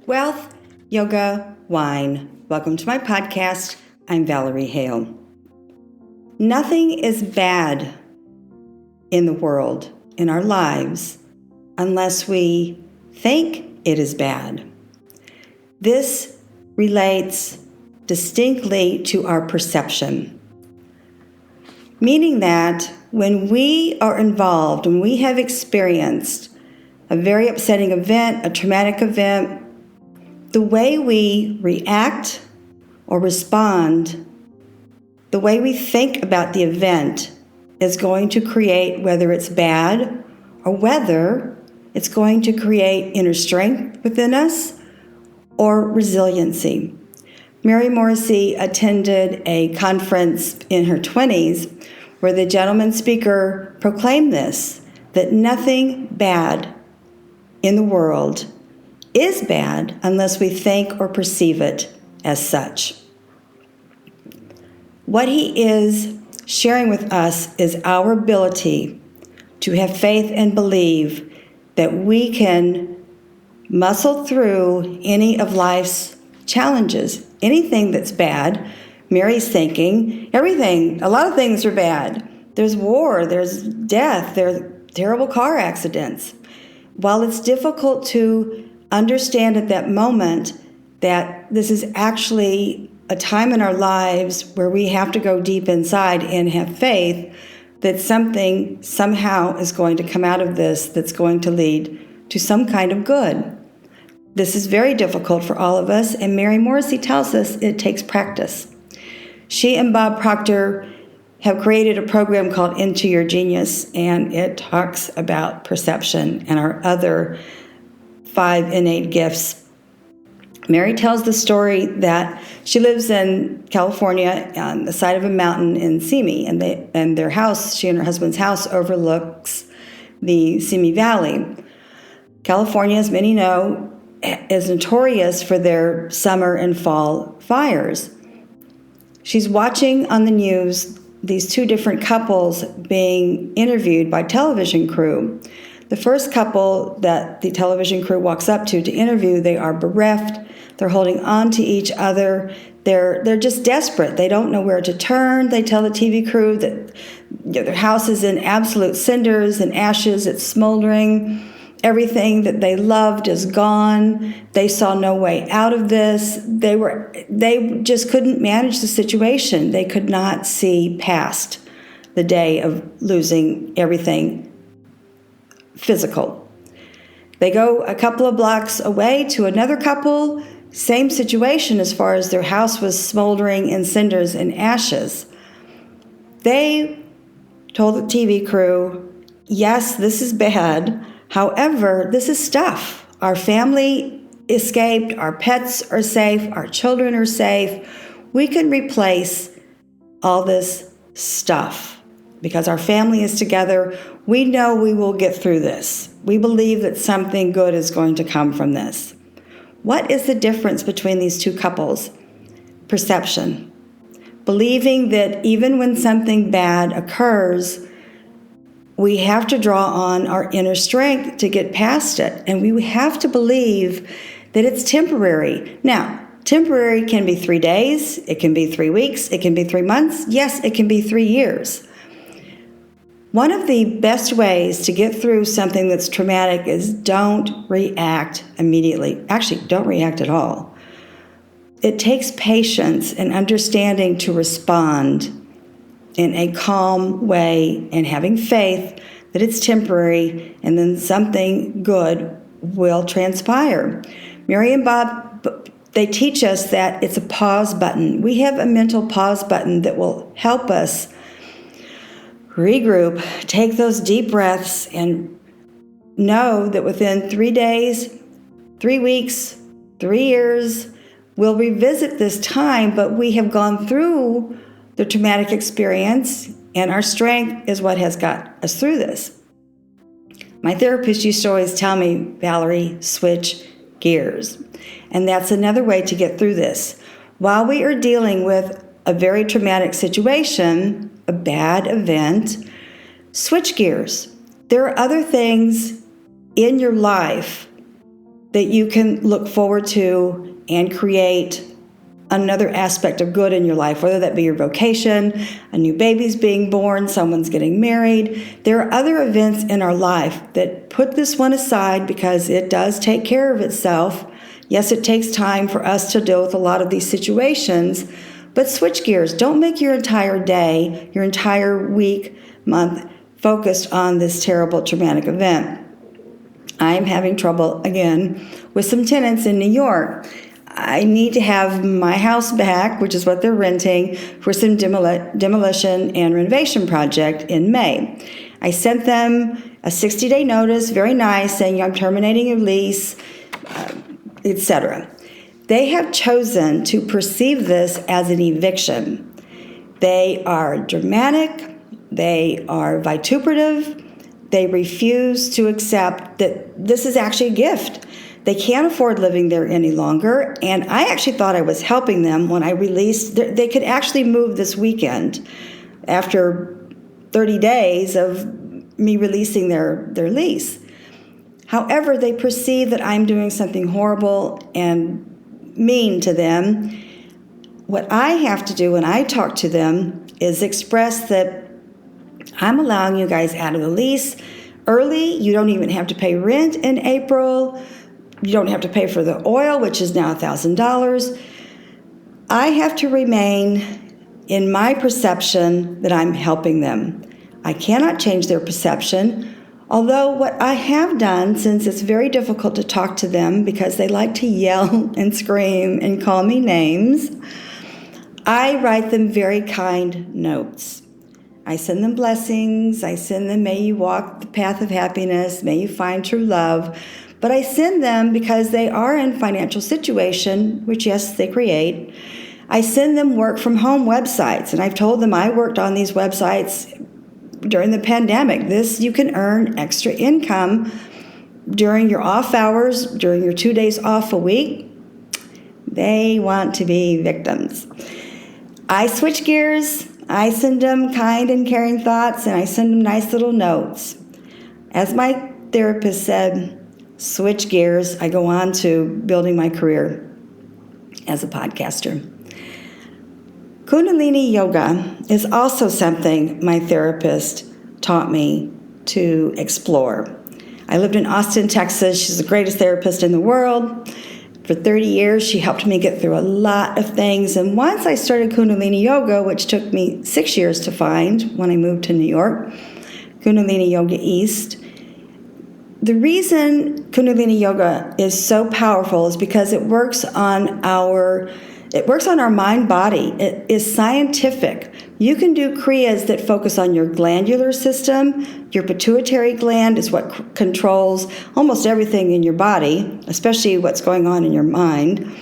Wealth, yoga, wine. Welcome to my podcast. I'm Valerie Hale. Nothing is bad in the world, in our lives, unless we think it is bad. This relates distinctly to our perception, meaning that when we are involved, when we have experienced a very upsetting event, a traumatic event, the way we react or respond, the way we think about the event is going to create whether it's bad or whether it's going to create inner strength within us or resiliency. Mary Morrissey attended a conference in her 20s where the gentleman speaker proclaimed this, that nothing bad in the world is bad unless we think or perceive it as such. What he is sharing with us is our ability to have faith and believe that we can muscle through any of life's challenges. Anything that's bad, Mary's thinking, everything, a lot of things are bad. There's war, there's death, there's terrible car accidents. While it's difficult to understand at that moment that this is actually a time in our lives where we have to go deep inside and have faith that something somehow is going to come out of this that's going to lead to some kind of good. This is very difficult for all of us, and Mary Morrissey tells us it takes practice. She and Bob Proctor have created a program called Into Your Genius, and it talks about perception and our other 5 innate gifts. Mary tells the story that she lives in California on the side of a mountain in Simi, and their house, she and her husband's house, overlooks the Simi Valley. California, as many know, is notorious for their summer and fall fires. She's watching on the news these 2 different couples being interviewed by television crew. The first couple that the television crew walks up to interview, they are bereft. They're holding on to each other. They're just desperate. They don't know where to turn. They tell the TV crew that their house is in absolute cinders and ashes. It's smoldering. Everything that they loved is gone. They saw no way out of this. They just couldn't manage the situation. They could not see past the day of losing everything physical. They go a couple of blocks away to another couple, same situation as far as their house was smoldering in cinders and ashes. They told the TV crew, yes, this is bad. However, this is stuff. Our family escaped, our pets are safe, our children are safe. We can replace all this stuff because our family is together. We know we will get through this. We believe that something good is going to come from this. What is the difference between these 2 couples? Perception. Believing that even when something bad occurs, we have to draw on our inner strength to get past it. And we have to believe that it's temporary. Now, temporary can be 3 days, it can be 3 weeks, it can be 3 months. Yes, it can be 3 years. One of the best ways to get through something that's traumatic is don't react immediately. Actually, don't react at all. It takes patience and understanding to respond in a calm way and having faith that it's temporary and then something good will transpire. Mary and Bob, they teach us that it's a pause button. We have a mental pause button that will help us regroup, take those deep breaths, and know that within 3 days, 3 weeks, 3 years, we'll revisit this time, but we have gone through the traumatic experience, and our strength is what has got us through this. My therapist used to always tell me, Valerie, switch gears. And that's another way to get through this. While we are dealing with a very traumatic situation, a bad event, switch gears. There are other things in your life that you can look forward to and create another aspect of good in your life, whether that be your vocation, a new baby's being born, someone's getting married. There are other events in our life that put this one aside because it does take care of itself. Yes, it takes time for us to deal with a lot of these situations, but switch gears. Don't make your entire day, your entire week, month focused on this terrible traumatic event. I'm having trouble again with some tenants in New York. I need to have my house back, which is what they're renting, for some demolition and renovation project in May. I sent them a 60-day notice, very nice, saying I'm terminating your lease, etc. They have chosen to perceive this as an eviction. They are dramatic, they are vituperative, they refuse to accept that this is actually a gift. They can't afford living there any longer, and I actually thought I was helping them when I released. They could actually move this weekend after 30 days of me releasing their lease. However, they perceive that I'm doing something horrible and mean to them. What I have to do when I talk to them is express that I'm allowing you guys out of the lease early. You don't even have to pay rent in April. You don't have to pay for the oil, which is now $1,000. I have to remain in my perception that I'm helping them. I cannot change their perception, although what I have done, since it's very difficult to talk to them because they like to yell and scream and call me names, I write them very kind notes. I send them blessings. I send them, may you walk the path of happiness, may you find true love. But I send them because they are in financial situation, which, yes, they create. I send them work from home websites, and I've told them I worked on these websites during the pandemic. You can earn extra income during your off hours, during your 2 days off a week. They want to be victims. I switch gears. I send them kind and caring thoughts, and I send them nice little notes. As my therapist said, switch gears. I go on to building my career as a podcaster. Kundalini Yoga is also something my therapist taught me to explore. I lived in Austin, Texas. She's the greatest therapist in the world. For 30 years, she helped me get through a lot of things. And once I started Kundalini Yoga, which took me 6 years to find when I moved to New York, Kundalini Yoga East. The reason Kundalini Yoga is so powerful is because it works on our mind-body. It is scientific. You can do kriyas that focus on your glandular system. Your pituitary gland is what controls almost everything in your body, especially what's going on in your mind.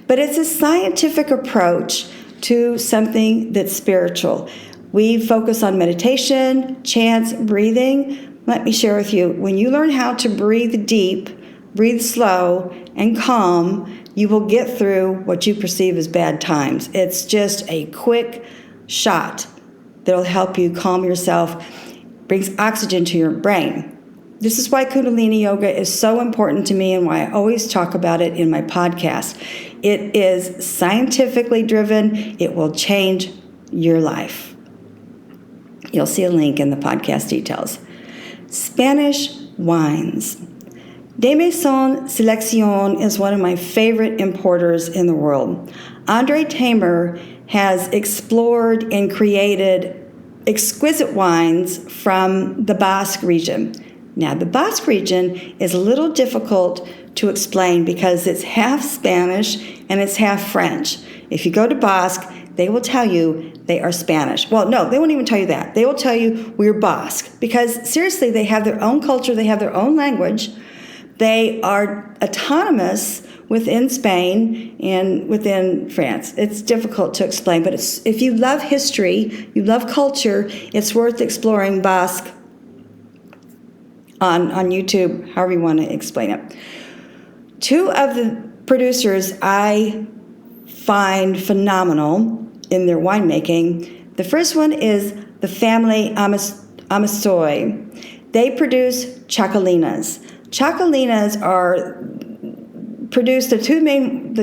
But it's a scientific approach to something that's spiritual. We focus on meditation, chants, breathing. Let me share with you, when you learn how to breathe deep, breathe slow, and calm, you will get through what you perceive as bad times. It's just a quick shot that'll help you calm yourself, brings oxygen to your brain. This is why Kundalini Yoga is so important to me and why I always talk about it in my podcast. It is scientifically driven. It will change your life. You'll see a link in the podcast details. Spanish wines. De Maison Selección is one of my favorite importers in the world. Andre Tamer has explored and created exquisite wines from the Basque region. Now, the Basque region is a little difficult to explain because it's half Spanish and it's half French. If you go to Basque, they will tell you they are Spanish. Well, no, they won't even tell you that. They will tell you we're Basque because, seriously, they have their own culture, they have their own language. They are autonomous within Spain and within France. It's difficult to explain, but if you love history, you love culture, it's worth exploring Basque on YouTube, however you want to explain it. Two of the producers I find phenomenal in their winemaking. The first one is the family Ameztoi. They produce Txakolinas. Txakolinas are produce the two main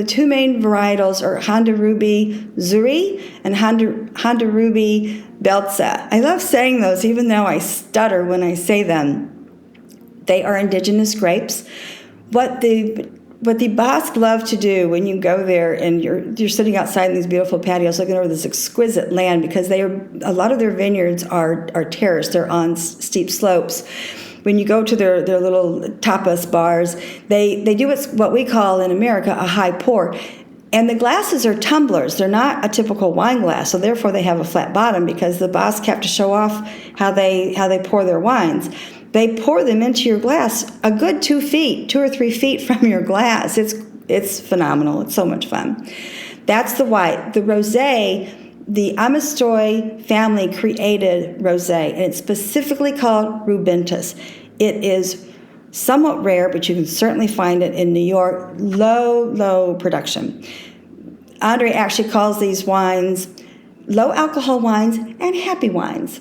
varietals are Hondarrabi Zuri and Hondarrabi beltza. I love saying those, even though I stutter when I say them. They are indigenous grapes. What the Basques love to do when you go there and you're sitting outside in these beautiful patios looking over this exquisite land, because a lot of their vineyards are terraced. They're on steep slopes. When you go to their little tapas bars, they do what we call in America a high pour. And the glasses are tumblers. They're not a typical wine glass, so therefore they have a flat bottom, because the Basques have to show off how they pour their wines. They pour them into your glass a good 2 or 3 feet from your glass. It's phenomenal. It's so much fun. That's the white. The rosé, the Ameztoi family created rosé, and it's specifically called Rubentis. It is somewhat rare, but you can certainly find it in New York. Low production. Andre actually calls these wines low alcohol wines and happy wines.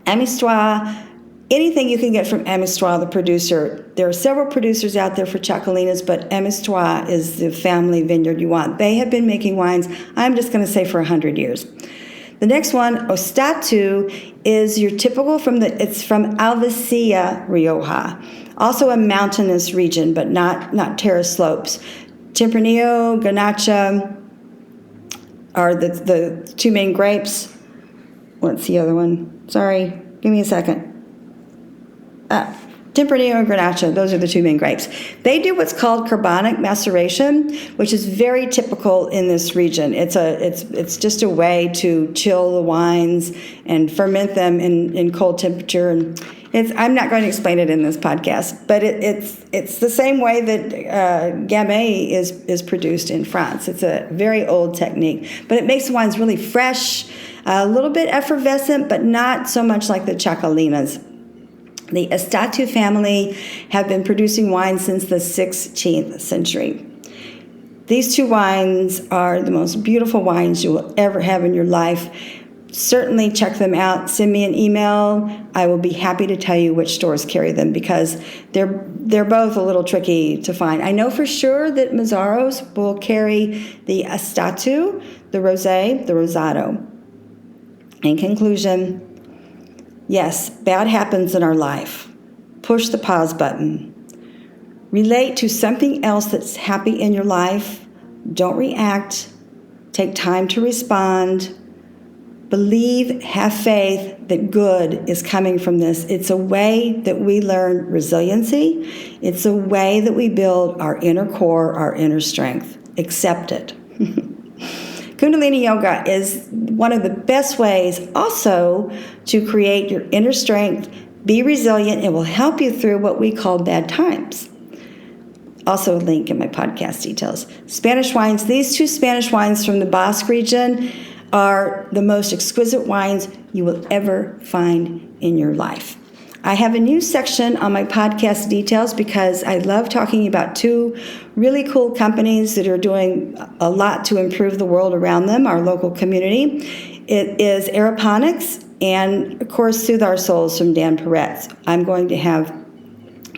Ameztoi, anything you can get from Ameztoi, the producer. There are several producers out there for Txakolinas, but Ameztoi is the family vineyard you want. They have been making wines, I'm just going to say, for 100 years. The next one, Ostatu, is your typical it's from Basque Rioja, also a mountainous region, but not terrace slopes. Tempranillo, garnacha are the two main grapes. What's the other one? Sorry, give me a second. Tempranillo and garnacha, those are the two main grapes. They do what's called carbonic maceration, which is very typical in this region. It's just a way to chill the wines and ferment them in cold temperature. And I'm not going to explain it in this podcast, but it's the same way that Gamay is produced in France. It's a very old technique, but it makes the wines really fresh, a little bit effervescent, but not so much like the Txakolinas. The Ostatu family have been producing wine since the 16th century. These two wines are the most beautiful wines you will ever have in your life. Certainly check them out. Send me an email. I will be happy to tell you which stores carry them, because they're both a little tricky to find. I know for sure that Mazzaro's will carry the Ostatu, the Rosé, the Rosado. In conclusion, yes, bad happens in our life. Push the pause button. Relate to something else that's happy in your life. Don't react. Take time to respond. Believe, have faith that good is coming from this. It's a way that we learn resiliency. It's a way that we build our inner core, our inner strength. Accept it. Kundalini Yoga is one of the best ways also to create your inner strength, be resilient. It will help you through what we call bad times. Also a link in my podcast details. Spanish wines. These two Spanish wines from the Basque region are the most exquisite wines you will ever find in your life. I have a new section on my podcast details because I love talking about two really cool companies that are doing a lot to improve the world around them, our local community. It is Aeroponics and, of course, Soothe Our Souls from Dan Peretz. I'm going to have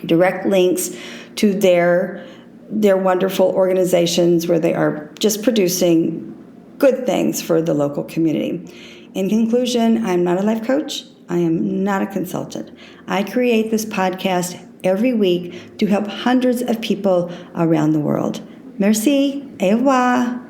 direct links to their wonderful organizations where they are just producing good things for the local community. In conclusion, I'm not a life coach. I am not a consultant. I create this podcast every week to help hundreds of people around the world. Merci. Au revoir.